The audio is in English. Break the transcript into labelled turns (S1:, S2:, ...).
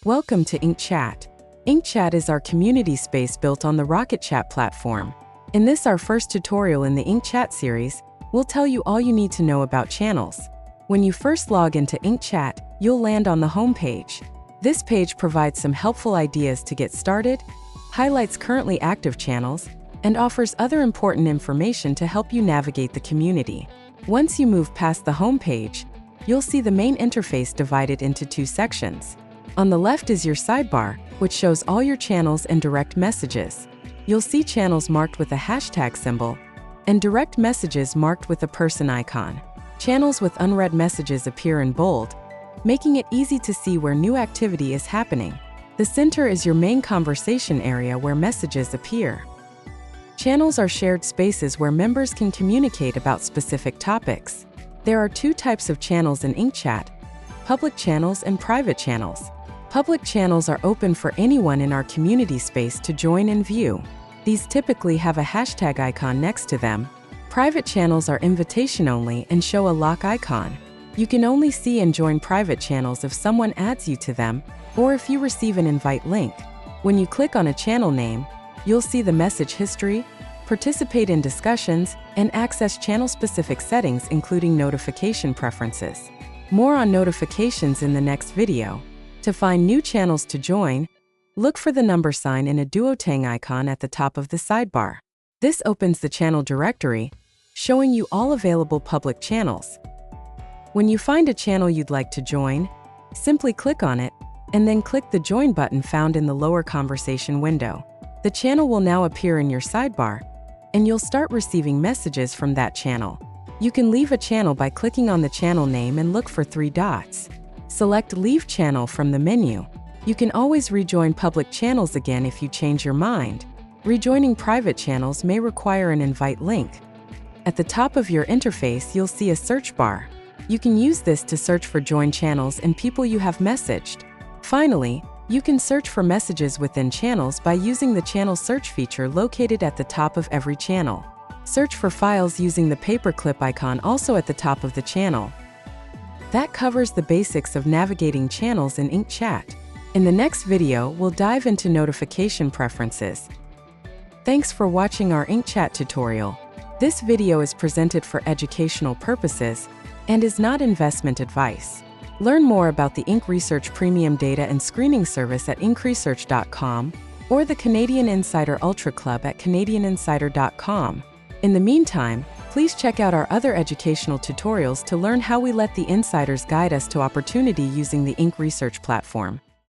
S1: Welcome to InkChat. InkChat is our community space built on the RocketChat platform. In this, our first tutorial in the InkChat series, we'll tell you all you need to know about channels. When you first log into InkChat, you'll land on the home page. This page provides some helpful ideas to get started, highlights currently active channels, and offers other important information to help you navigate the community. Once you move past the home page, you'll see the main interface divided into two sections. On the left is your sidebar, which shows all your channels and direct messages. You'll see channels marked with a hashtag symbol and direct messages marked with a person icon. Channels with unread messages appear in bold, making it easy to see where new activity is happening. The center is your main conversation area where messages appear. Channels are shared spaces where members can communicate about specific topics. There are two types of channels in InkChat: public channels and private channels. Public channels are open for anyone in our community space to join and view. These typically have a hashtag icon next to them. Private channels are invitation only and show a lock icon. You can only see and join private channels if someone adds you to them or if you receive an invite link. When you click on a channel name, you'll see the message history, participate in discussions, and access channel-specific settings including notification preferences. More on notifications in the next video. To find new channels to join, look for the number sign and a duotang icon at the top of the sidebar. This opens the channel directory, showing you all available public channels. When you find a channel you'd like to join, simply click on it, and then click the Join button found in the lower conversation window. The channel will now appear in your sidebar, and you'll start receiving messages from that channel. You can leave a channel by clicking on the channel name and look for three dots. Select Leave Channel from the menu. You can always rejoin public channels again if you change your mind. Rejoining private channels may require an invite link. At the top of your interface, you'll see a search bar. You can use this to search for joined channels and people you have messaged. Finally, you can search for messages within channels by using the channel search feature located at the top of every channel. Search for files using the paperclip icon also at the top of the channel. That covers the basics of navigating channels in InkChat. In the next video, we'll dive into notification preferences. Thanks for watching our InkChat tutorial. This video is presented for educational purposes and is not investment advice. Learn more about the Ink Research Premium Data and Screening Service at inkresearch.com or the Canadian Insider Ultra Club at canadianinsider.com. In the meantime, please check out our other educational tutorials to learn how we let the insiders guide us to opportunity using the Ink Research platform.